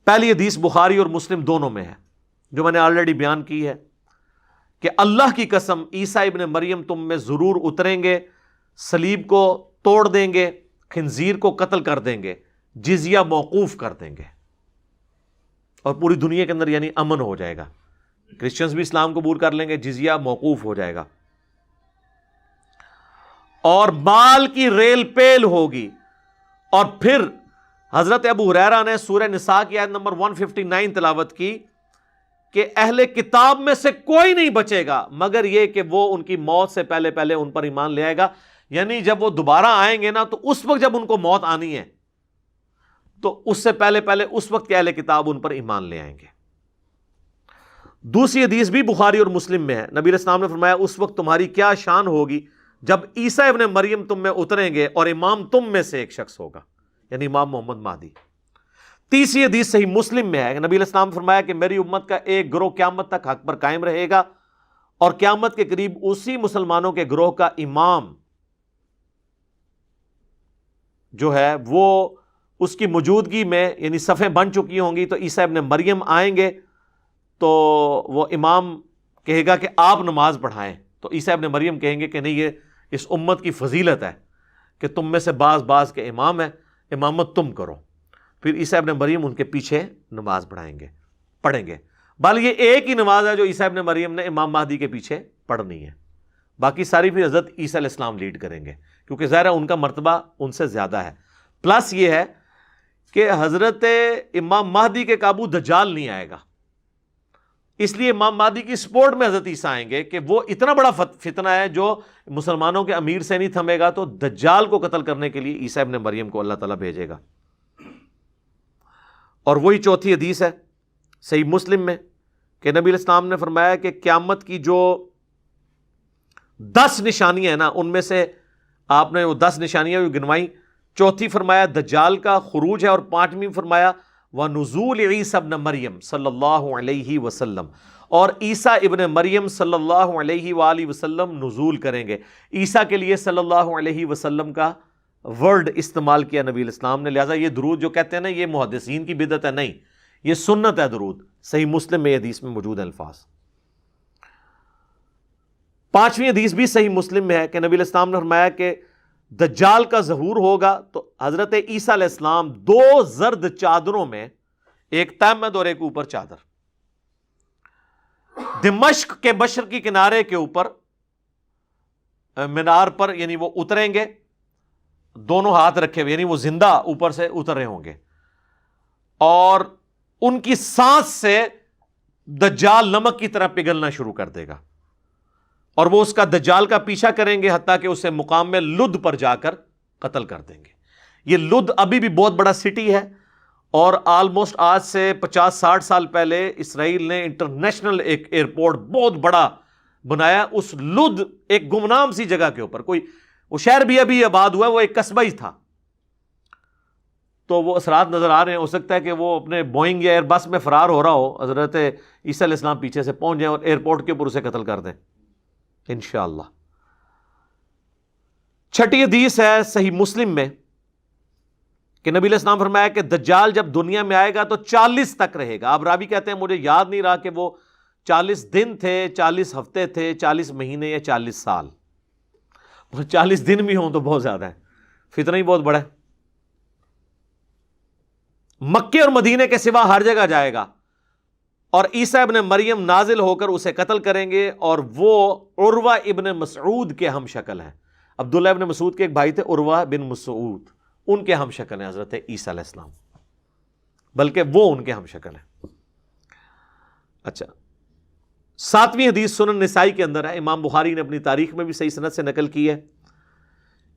پہلی حدیث بخاری اور مسلم دونوں میں ہے، جو میں نے آلریڈی بیان کی ہے کہ اللہ کی قسم عیسیٰ ابن مریم تم میں ضرور اتریں گے، صلیب کو توڑ دیں گے، خنزیر کو قتل کر دیں گے، جزیہ موقوف کر دیں گے، اور پوری دنیا کے اندر یعنی امن ہو جائے گا، کرسچنز بھی اسلام قبول کر لیں گے، جزیہ موقوف ہو جائے گا، اور مال کی ریل پیل ہوگی۔ اور پھر حضرت ابو ہریرہ نے سورہ نساء کی آیت نمبر 159 تلاوت کی کہ اہل کتاب میں سے کوئی نہیں بچے گا مگر یہ کہ وہ ان کی موت سے پہلے پہلے ان پر ایمان لے آئے گا، یعنی جب وہ دوبارہ آئیں گے نا تو اس وقت جب ان کو موت آنی ہے تو اس سے پہلے پہلے اس وقت کے اہل کتاب ان پر ایمان لے آئیں گے۔ دوسری حدیث بھی بخاری اور مسلم میں ہے، نبی علیہ السلام نے فرمایا اس وقت تمہاری کیا شان ہوگی جب عیسیٰ ابن مریم تم میں اتریں گے اور امام تم میں سے ایک شخص ہوگا، یعنی امام محمد مہدی۔ تیسری حدیث صحیح مسلم میں ہے، نبی علیہ السلام نے فرمایا کہ میری امت کا ایک گروہ قیامت تک حق پر قائم رہے گا، اور قیامت کے قریب اسی مسلمانوں کے گروہ کا امام جو ہے وہ اس کی موجودگی میں یعنی صفیں بن چکی ہوں گی، تو عیسیٰ ابن مریم آئیں گے تو وہ امام کہے گا کہ آپ نماز پڑھائیں، تو عیسیٰ ابن مریم کہیں گے کہ نہیں، یہ اس امت کی فضیلت ہے کہ تم میں سے بعض کے امام ہیں، امامت تم کرو۔ پھر عیسیٰ ابن مریم ان کے پیچھے نماز پڑھیں گے، بل یہ ایک ہی نماز ہے جو عیسیٰ ابن مریم نے امام مہدی کے پیچھے پڑھنی ہے، باقی ساری پھر حضرت عیسیٰ علیہ السلام لیڈ کریں گے، کیونکہ ظاہر ہے ان کا مرتبہ ان سے زیادہ ہے۔ پلس یہ ہے کہ حضرت امام مہدی کے قابو دجال نہیں آئے گا، اس لیے امام مہدی کی سپورٹ میں حضرت عیسیٰ آئیں گے کہ وہ اتنا بڑا فتنہ ہے جو مسلمانوں کے امیر سے نہیں تھمے گا، تو دجال کو قتل کرنے کے لیے عیسیٰ ابن مریم کو اللہ تعالیٰ بھیجے گا۔ اور وہی چوتھی حدیث ہے صحیح مسلم میں کہ نبی علیہ السلام نے فرمایا کہ قیامت کی جو 10 نشانیاں ہیں نا، ان میں سے آپ نے وہ 10 نشانیاں گنوائی، چوتھی فرمایا دجال کا خروج ہے، اور 5ویں فرمایا وَنُزُولِ عِیسیٰ ابن مریم صلی اللہ علیہ وسلم، اور عیسیٰ ابن مریم صلی اللہ علیہ وآلہ وسلم نزول کریں گے۔ عیسیٰ کے لیے صلی اللہ علیہ وسلم کا ورڈ استعمال کیا نبی علیہ السلام نے، لہٰذا یہ درود جو کہتے ہیں نا یہ محدثین کی بدعت ہے، نہیں، یہ سنت ہے درود، صحیح مسلم میں حدیث میں موجود ہے الفاظ۔ 5ویں حدیث بھی صحیح مسلم میں ہے کہ نبی علیہ السلام نے فرمایا کہ دجال کا ظہور ہوگا تو حضرت عیسیٰ علیہ السلام 2 زرد چادروں میں، ایک تہمد اور ایک اوپر چادر، دمشق کے مشرقی کنارے کے اوپر مینار پر یعنی وہ اتریں گے، دونوں ہاتھ رکھے ہوئے، یعنی وہ زندہ اوپر سے اتر رہے ہوں گے، اور ان کی سانس سے دجال نمک کی طرح پگھلنا شروع کر دے گا، اور وہ اس کا دجال کا پیچھا کریں گے حتیٰ کہ اسے مقام میں لد پر جا کر قتل کر دیں گے۔ یہ لد ابھی بھی بہت بڑا سٹی ہے، اور آلموسٹ آج سے 50-60 سال پہلے اسرائیل نے انٹرنیشنل ایک ایئرپورٹ بہت بڑا بنایا اس لد ایک گمنام سی جگہ کے اوپر، کوئی وہ شہر بھی ابھی آباد ہوا ہے، وہ ایک قصبہ ہی تھا، تو وہ اثرات نظر آ رہے ہیں، ہو سکتا ہے کہ وہ اپنے بوئنگ یا ایئر بس میں فرار ہو رہا ہو، حضرت عیسیٰ علیہ السلام پیچھے سے پہنچ جائیں اور ایئرپورٹ کے اوپر اسے قتل کر دیں انشاءاللہ۔ 6ٹھی حدیث ہے صحیح مسلم میں کہ نبی علیہ السلام فرمایا کہ دجال جب دنیا میں آئے گا تو 40 تک رہے گا۔ اب راوی کہتے ہیں مجھے یاد نہیں رہا کہ وہ 40 دن تھے، 40 ہفتے تھے، 40 مہینے یا 40 سال، 40 دن بھی ہوں تو بہت زیادہ ہے، فتنہ ہی بہت بڑا ہے۔ مکے اور مدینے کے سوا ہر جگہ جائے گا، اور عیسیٰ ابن مریم نازل ہو کر اسے قتل کریں گے، اور وہ عروہ ابن مسعود کے ہم شکل ہیں۔ عبداللہ ابن مسعود کے ایک بھائی تھے عروہ بن مسعود، ان کے ہم شکل ہیں حضرت عیسیٰ علیہ السلام، بلکہ وہ ان کے ہم شکل ہیں۔ اچھا، 7ویں حدیث سنن نسائی کے اندر ہے، امام بخاری نے اپنی تاریخ میں بھی صحیح سند سے نقل کی ہے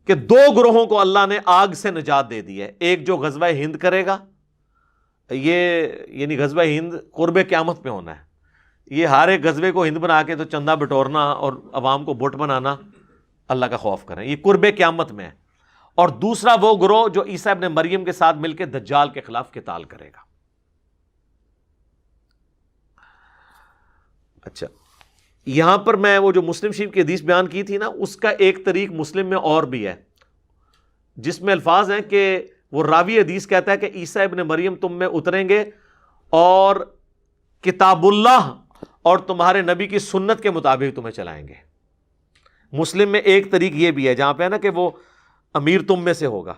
کہ 2 گروہوں کو اللہ نے آگ سے نجات دے دی ہے، ایک جو غزوہ ہند کرے گا، یہ یعنی غزوہ ہند قرب قیامت میں ہونا ہے، یہ ہر ایک غزوے کو ہند بنا کے تو چندہ بٹورنا اور عوام کو بت بنانا، اللہ کا خوف کریں، یہ قرب قیامت میں ہے۔ اور دوسرا وہ گروہ جو عیسیٰ ابن مریم کے ساتھ مل کے دجال کے خلاف قتال کرے گا۔ اچھا، یہاں پر میں وہ جو مسلم شریف کی حدیث بیان کی تھی نا، اس کا ایک طریق مسلم میں اور بھی ہے، جس میں الفاظ ہیں کہ وہ راوی حدیث کہتا ہے کہ عیسیٰ ابن مریم تم میں اتریں گے اور کتاب اللہ اور تمہارے نبی کی سنت کے مطابق تمہیں چلائیں گے. مسلم میں ایک طریق یہ بھی ہے جہاں پہ ہے نا کہ وہ امیر تم میں سے ہوگا,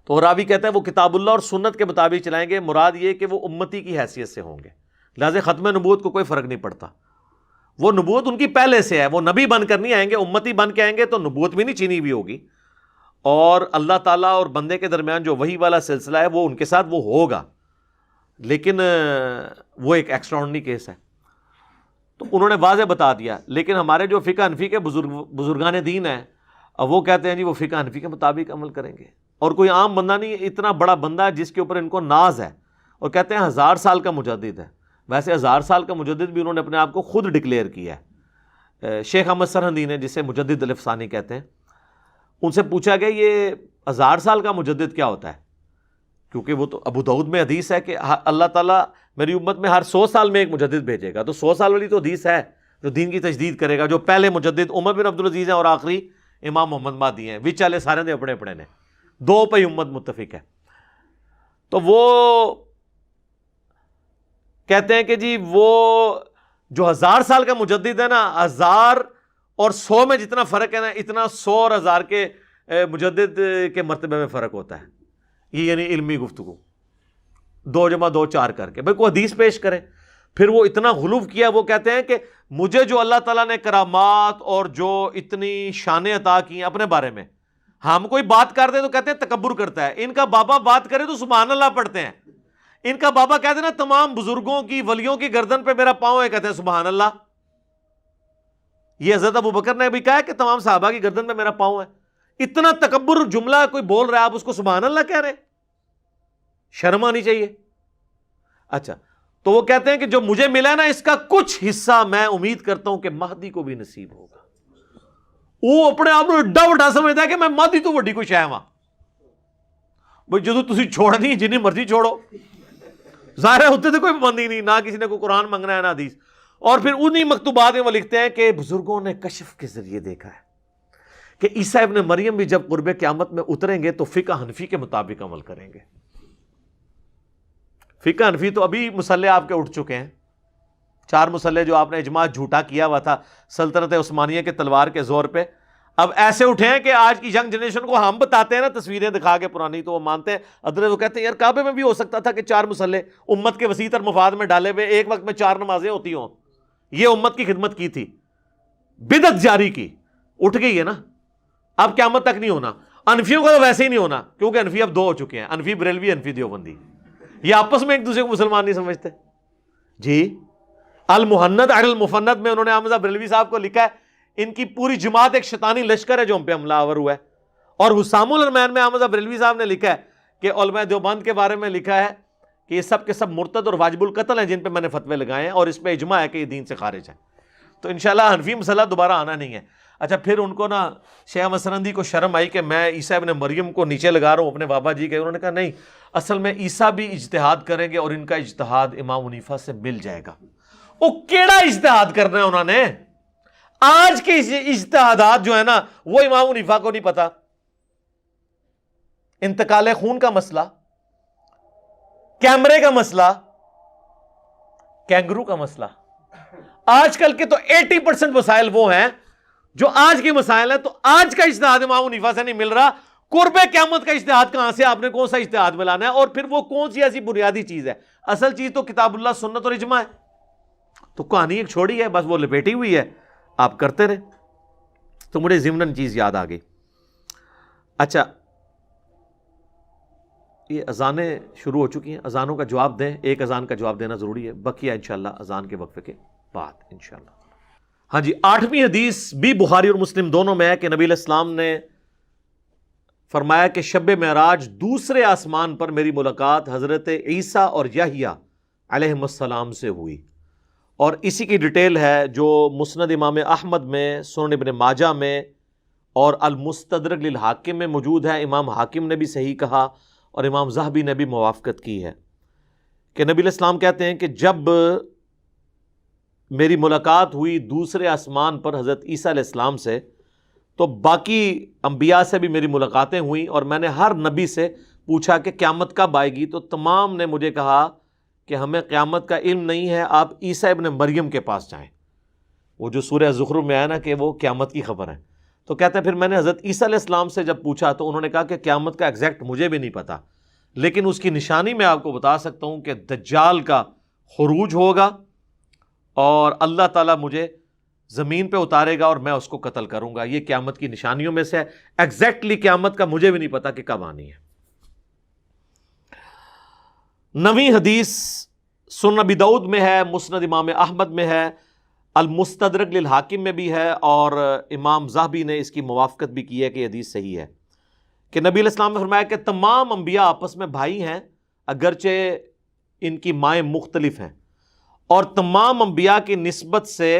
تو راوی کہتا ہے وہ کتاب اللہ اور سنت کے مطابق چلائیں گے, مراد یہ کہ وہ امتی کی حیثیت سے ہوں گے. لہٰذا ختم نبوت کو کوئی فرق نہیں پڑتا, وہ نبوت ان کی پہلے سے ہے, وہ نبی بن کر نہیں آئیں گے, امتی بن کے آئیں گے تو نبوت بھی نہیں چینی ہوئی ہوگی, اور اللہ تعالیٰ اور بندے کے درمیان جو وحی والا سلسلہ ہے وہ ان کے ساتھ وہ ہوگا, لیکن وہ ایک ایکسٹراڈنری کیس ہے. تو انہوں نے واضح بتا دیا. لیکن ہمارے جو فقہ حنفی کے بزرگان دین ہیں, اب وہ کہتے ہیں جی وہ فقہ حنفی کے مطابق عمل کریں گے, اور کوئی عام بندہ نہیں, اتنا بڑا بندہ جس کے اوپر ان کو ناز ہے, اور کہتے ہیں 1000 سال کا مجدد ہے. ویسے 1000 سال کا مجدد بھی انہوں نے اپنے آپ کو خود ڈکلیئر کیا ہے. شیخ احمد سرہندی نے, جسے مجدد الافسانی کہتے ہیں, ان سے پوچھا گیا یہ 1000 سال کا مجدد کیا ہوتا ہے, کیونکہ وہ تو ابو داؤد میں حدیث ہے کہ اللہ تعالیٰ میری امت میں ہر 100 سال میں ایک مجدد بھیجے گا. تو 100 سال والی تو حدیث ہے جو دین کی تجدید کرے گا. جو پہلے مجدد عمر بن عبدالعزیز ہیں اور آخری امام محمد مہدی ہیں, وچ والے سارے دے اپنے اپنے نے, 2 پہ امت متفق ہے. تو وہ کہتے ہیں کہ جی وہ جو 1000 سال کا مجدد ہے نا, 1000 اور 100 میں جتنا فرق ہے نا, اتنا 100 اور 1000 کے مجدد کے مرتبے میں فرق ہوتا ہے. یہ یعنی علمی گفتگو 2 + 2 4 کر کے بھائی کوئی حدیث پیش کرے. پھر وہ اتنا غلو کیا, وہ کہتے ہیں کہ مجھے جو اللہ تعالیٰ نے کرامات اور جو اتنی شانیں عطا کی ہیں اپنے بارے میں, ہم کوئی بات کر دیں تو کہتے ہیں تکبر کرتا ہے. ان کا بابا بات کرے تو سبحان اللہ پڑھتے ہیں. ان کا بابا کہتے ہیں نا تمام بزرگوں کی ولیوں کی گردن پہ میرا پاؤں ہے, کہتے ہیں سبحان اللہ. یہ حضرت ابو بکر نے بھی کہا ہے کہ تمام صحابہ کی گردن پہ میرا پاؤں ہے. اتنا تکبر جملہ کوئی بول رہا ہے, آپ اس کو سبحان اللہ کہہ رہے ہیں, شرم آنی چاہیے. اچھا, تو وہ کہتے ہیں کہ جو مجھے ملا نا اس کا کچھ حصہ میں امید کرتا ہوں کہ مہدی کو بھی نصیب ہوگا. وہ اپنے آپ کو ایڈا وڈا سمجھتا ہے کہ میں مہدی تو وڈی کوئی شے ہاں بھائی, جدو تسی چھوڑنی جنی مرضی چھوڑو, ظاہر ہوتے تو کوئی پابندی نہیں, نہ کسی نے کوئی قرآن منگنا ہے نہ حدیث. اور پھر انہی مکتوبات میں وہ لکھتے ہیں کہ بزرگوں نے کشف کے ذریعے دیکھا ہے کہ عیسیٰ ابن مریم بھی جب قرب قیامت میں اتریں گے تو فقہ حنفی کے مطابق عمل کریں گے. فقہ حنفی تو ابھی مسئلے آپ کے اٹھ چکے ہیں, 4 مسئلے جو آپ نے اجماع جھوٹا کیا ہوا تھا سلطنت عثمانیہ کے تلوار کے زور پہ, اب ایسے اٹھے ہیں کہ آج کی ینگ جنریشن کو ہم بتاتے ہیں نا تصویریں دکھا کے پرانی, تو وہ مانتے ہیں. ادھر وہ کہتے ہیں یار کعبے میں بھی ہو سکتا تھا کہ 4 مسئلے امت کے وسیع تر مفاد میں ڈالے ہوئے ایک وقت میں 4 نمازیں ہوتی ہوں, یہ امت کی خدمت کی تھی, بدعت جاری کی, اٹھ گئی ہے نا, اب قیامت تک نہیں ہونا. انفیوں کا تو ویسے ہی نہیں ہونا, کیونکہ انفی اب 2 ہو چکے ہیں, انفی بریلوی, انفی دیوبندی. یہ آپس میں ایک دوسرے کو مسلمان نہیں سمجھتے جی. المحند علی المفند میں انہوں نے احمد بریلوی صاحب کو لکھا ہے ان کی پوری جماعت ایک شیطانی لشکر ہے جو ہم پہ حملہ آور ہوا ہے. اور حسام الرحمن میں احمد بریلوی صاحب نے لکھا ہے کہ علماء دیوبند کے بارے میں لکھا ہے کہ یہ سب کے سب مرتد اور واجب القتل ہیں جن پہ میں نے فتوے لگائے ہیں, اور اس پہ اجماع ہے کہ یہ دین سے خارج ہے. تو انشاءاللہ حنفی مسئلہ دوبارہ آنا نہیں ہے. اچھا, پھر ان کو نا شیخ احمد سرہندی کو شرم آئی کہ میں عیسیٰ ابن مریم کو نیچے لگا رہا ہوں اپنے بابا جی کے. انہوں نے کہا نہیں, اصل میں عیسیٰ بھی اجتہاد کریں گے اور ان کا اجتہاد امام حنیفہ سے مل جائے گا. وہ کیڑا اجتہاد کرنا ہے انہوں نے, آج کے اجتہادات جو ہے نا وہ امام حنیفہ کو نہیں پتا. انتقال خون کا مسئلہ, کیمرے کا مسئلہ, کینگرو کا مسئلہ, آج کل کے تو 80% مسائل وہ ہیں جو آج کے مسائل ہیں. تو آج کا اجتہاد امام حنیفہ سے نہیں مل رہا, قرب قیامت کا اجتہاد کہاں سے, آپ نے کون سا اجتہاد ملانا ہے؟ اور پھر وہ کون سی ایسی بنیادی چیز ہے؟ اصل چیز تو کتاب اللہ, سنت اور اجماع ہے. تو کہانی ایک چھوڑی ہے, بس وہ لپیٹی ہوئی ہے, آپ کرتے رہے. تو مجھے ضمناً چیز یاد آ گئی. اچھا, یہ اذانیں شروع ہو چکی ہیں, اذانوں کا جواب دیں. ایک اذان کا جواب دینا ضروری ہے, بقیہ انشاءاللہ اذان کے وقفے کے بعد انشاءاللہ. ہاں جی, 8ویں حدیث بھی بخاری اور مسلم دونوں میں ہے کہ نبی علیہ السلام نے فرمایا کہ شب معراج دوسرے آسمان پر میری ملاقات حضرت عیسیٰ اور یحییٰ علیہم السلام سے ہوئی. اور اسی کی ڈیٹیل ہے جو مسند امام احمد میں, سنن ابن ماجہ میں اور المستدرک للحاکم میں موجود ہے. امام حاکم نے بھی صحیح کہا اور امام ذہبی نے بھی موافقت کی ہے کہ نبی علیہ السلام کہتے ہیں کہ جب میری ملاقات ہوئی دوسرے آسمان پر حضرت عیسیٰ علیہ السلام سے, تو باقی انبیاء سے بھی میری ملاقاتیں ہوئیں, اور میں نے ہر نبی سے پوچھا کہ قیامت کب آئے گی, تو تمام نے مجھے کہا کہ ہمیں قیامت کا علم نہیں ہے، آپ عیسیٰ ابن مریم کے پاس جائیں. وہ جو سورہ زخرف میں آیا نا کہ وہ قیامت کی خبر ہے. تو کہتے ہیں پھر میں نے حضرت عیسیٰ علیہ السلام سے جب پوچھا تو انہوں نے کہا کہ قیامت کا ایگزیکٹ مجھے بھی نہیں پتا، لیکن اس کی نشانی میں آپ کو بتا سکتا ہوں کہ دجال کا خروج ہوگا اور اللہ تعالیٰ مجھے زمین پہ اتارے گا اور میں اس کو قتل کروں گا. یہ قیامت کی نشانیوں میں سے ہے. ایگزیکٹلی قیامت کا مجھے بھی نہیں پتا کہ کب آنی ہے. نویں حدیث سنن ابی داؤد میں ہے، مسند امام احمد میں ہے، المستدرک للحاکم میں بھی ہے، اور امام ذہبی نے اس کی موافقت بھی کی ہے کہ یہ حدیث صحیح ہے کہ نبی علیہ السلام نے فرمایا کہ تمام انبیاء آپس میں بھائی ہیں اگرچہ ان کی مائیں مختلف ہیں، اور تمام انبیاء کی نسبت سے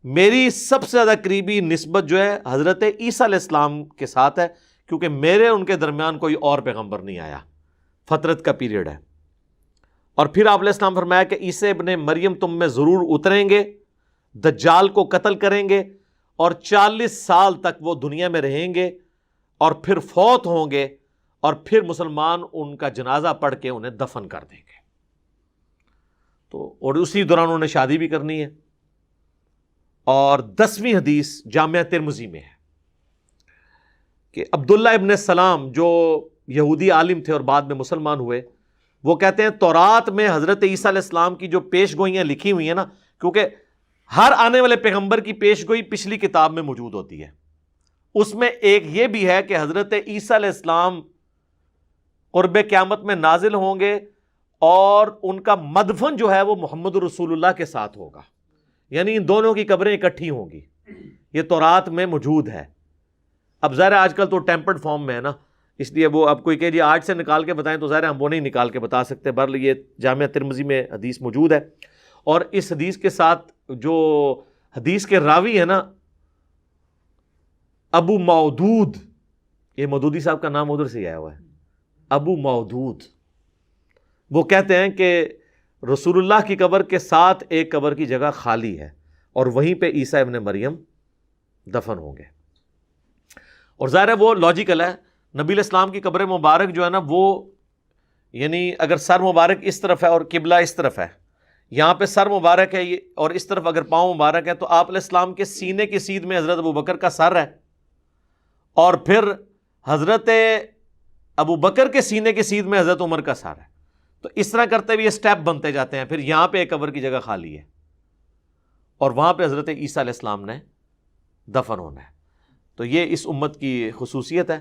میری سب سے زیادہ قریبی نسبت جو ہے حضرت عیسیٰ علیہ السلام کے ساتھ ہے، کیونکہ میرے ان کے درمیان کوئی اور پیغمبر نہیں آیا، فترت کا پیریڈ ہے. اور پھر آپ علیہ السلام فرمایا کہ عیسیٰ ابن مریم تم میں ضرور اتریں گے، دجال کو قتل کریں گے، اور 40 سال تک وہ دنیا میں رہیں گے اور پھر فوت ہوں گے، اور پھر مسلمان ان کا جنازہ پڑھ کے انہیں دفن کر دیں گے. تو اور اسی دوران انہوں نے شادی بھی کرنی ہے. اور 10ویں حدیث جامعہ ترمذی میں ہے کہ عبداللہ ابن سلام جو یہودی عالم تھے اور بعد میں مسلمان ہوئے، وہ کہتے ہیں تورات میں حضرت عیسیٰ علیہ السلام کی جو پیش گوئیاں لکھی ہوئی ہیں نا، کیونکہ ہر آنے والے پیغمبر کی پیش گوئی پچھلی کتاب میں موجود ہوتی ہے، اس میں ایک یہ بھی ہے کہ حضرت عیسیٰ علیہ السلام قرب قیامت میں نازل ہوں گے اور ان کا مدفن جو ہے وہ محمد رسول اللہ کے ساتھ ہوگا، یعنی ان دونوں کی قبریں اکٹھی ہوں گی. یہ تورات میں موجود ہے. اب ظاہر آج کل تو ٹیمپرڈ فارم میں ہے نا، اس لیے وہ اب کوئی کہ جی آج سے نکال کے بتائیں تو ظاہر ہم وہ نہیں نکال کے بتا سکتے. بہرحال یہ جامعہ ترمذی میں حدیث موجود ہے. اور اس حدیث کے ساتھ جو حدیث کے راوی ہے نا ابو مودود، یہ مودودی صاحب کا نام ادھر سے آیا ہوا ہے، ابو مودود، وہ کہتے ہیں کہ رسول اللہ کی قبر کے ساتھ ایک قبر کی جگہ خالی ہے اور وہیں پہ عیسیٰ ابن مریم دفن ہوں گے. اور ظاہر ہے وہ لاجیکل ہے. نبی علیہ السلام کی قبر مبارک جو ہے نا وہ یعنی اگر سر مبارک اس طرف ہے اور قبلہ اس طرف ہے، یہاں پہ سر مبارک ہے اور اس طرف اگر پاؤں مبارک ہے، تو آپ علیہ السلام کے سینے کی سیدھ میں حضرت ابوبکر کا سر ہے، اور پھر حضرت ابوبکر کے سینے کی سیدھ میں حضرت عمر کا سر ہے. تو اس طرح کرتے ہوئے یہ سٹیپ بنتے جاتے ہیں. پھر یہاں پہ ایک قبر کی جگہ خالی ہے اور وہاں پہ حضرت عیسیٰ علیہ السلام نے دفن ہونا ہے. تو یہ اس امت کی خصوصیت ہے.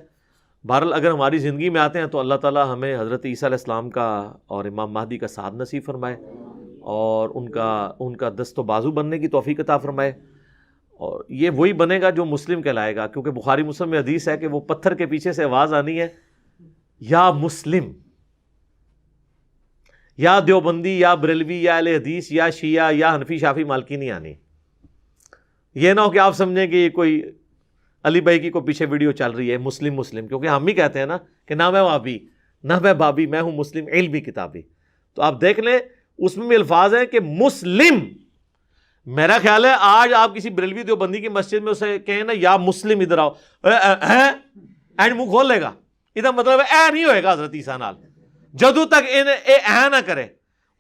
بہرحال اگر ہماری زندگی میں آتے ہیں تو اللہ تعالیٰ ہمیں حضرت عیسیٰ علیہ السلام کا اور امام مہدی کا ساتھ نصیب فرمائے اور ان کا دست و بازو بننے کی توفیق عطا فرمائے. اور یہ وہی بنے گا جو مسلم کہلائے گا، کیونکہ بخاری مسلم میں حدیث ہے کہ وہ پتھر کے پیچھے سے آواز آنی ہے، یا مسلم، یا دیوبندی، یا بریلوی، یا اہل حدیث، یا شیعہ، یا حنفی، شافعی، مالکی نہیں آنی. یہ نہ ہو کہ آپ سمجھیں کہ یہ کوئی علی بھائی کی کوئی پیچھے ویڈیو چل رہی ہے مسلم مسلم، کیونکہ ہم ہی کہتے ہیں نا کہ نہ میں وابی نہ میں بابی، میں ہوں مسلم علمی کتابی. تو آپ دیکھ لیں اس میں بھی الفاظ ہیں کہ مسلم. میرا خیال ہے آج آپ کسی بریلوی دیوبندی کی مسجد میں اسے کہیں نا یا مسلم ادھر آؤ، اینڈ منہ کھول لے گا. ادھر مطلب اے نہیں ہوئے گا حضرت عیسیٰ نال جدو تک اے نہ کرے.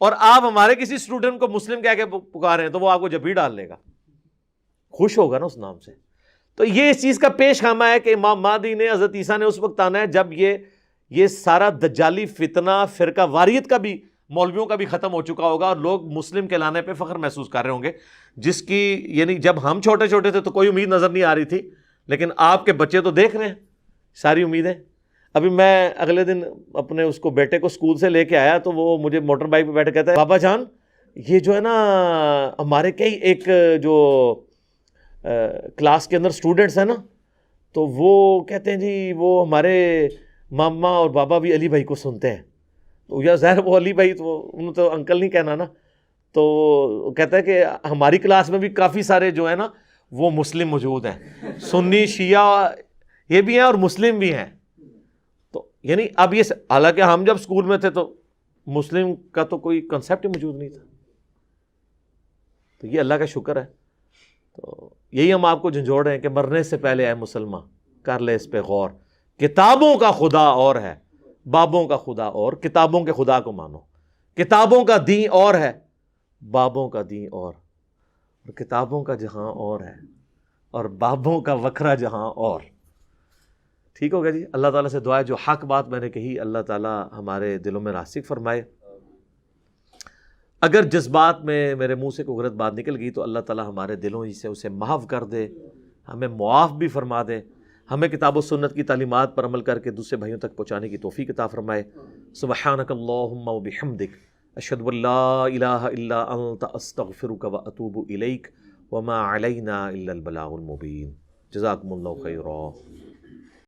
اور آپ ہمارے کسی اسٹوڈنٹ کو مسلم کہہ کے پکارے ہیں تو وہ آپ کو جبھی ڈال لے گا، خوش ہوگا نا اس نام سے. تو یہ اس چیز کا پیش خامہ ہے کہ امام مہدی نے، حضرت عیسیٰ نے اس وقت آنا ہے جب یہ سارا دجالی فتنہ، فرقہ واریت کا بھی، مولویوں کا بھی ختم ہو چکا ہوگا اور لوگ مسلم کہلانے پہ فخر محسوس کر رہے ہوں گے، جس کی یعنی جب ہم چھوٹے چھوٹے تھے تو کوئی امید نظر نہیں آ رہی تھی، لیکن آپ کے بچے تو دیکھ رہے ہیں ساری امیدیں. ابھی میں اگلے دن اپنے اس کو بیٹے کو اسکول سے لے کے آیا تو وہ مجھے موٹر بائک پہ بیٹھے کہتا ہے بابا جان یہ جو ہے نا ہمارے کئی ایک جو کلاس کے اندر اسٹوڈنٹس ہیں نا تو وہ کہتے ہیں جی وہ ہمارے ماما اور بابا بھی علی بھائی کو سنتے ہیں. تو یا ظاہر وہ علی بھائی تو انہوں تو انکل نہیں کہنا نا. تو کہتا ہے کہ ہماری کلاس میں بھی کافی سارے جو ہے نا وہ مسلم موجود ہیں، سنی شیعہ یہ بھی ہیں اور مسلم بھی ہیں. تو یعنی اب یہ حالانکہ ہم جب اسکول میں تھے تو مسلم کا تو کوئی کنسیپٹ ہی موجود نہیں تھا. تو یہ اللہ کا شکر ہے. تو یہی ہم آپ کو جھنجھوڑ رہے ہیں کہ مرنے سے پہلے اے مسلمان کر لے اس پہ غور. کتابوں کا خدا اور ہے، بابوں کا خدا اور، کتابوں کے خدا کو مانو. کتابوں کا دین اور ہے، بابوں کا دین اور کتابوں کا جہاں اور ہے اور بابوں کا وکھرا جہاں اور۔ ٹھیک ہوگا جی؟ اللہ تعالیٰ سے دعا ہے جو حق بات میں نے کہی اللہ تعالیٰ ہمارے دلوں میں راسخ فرمائے، اگر جس بات میں میرے منہ سے کوئی غلط بات نکل گئی تو اللہ تعالیٰ ہمارے دلوں ہی سے اسے محو کر دے، ہمیں معاف بھی فرما دے، ہمیں کتاب و سنت کی تعلیمات پر عمل کر کے دوسرے بھائیوں تک پہنچانے کی توفیق عطا فرمائے۔ سبحانک اللہم و بحمدک، اشہد ان لا الہ الا انت، استغفرک و اتوب الیک، وما علینا الا البلاغ المبین۔ جزاکم اللہ خیرا۔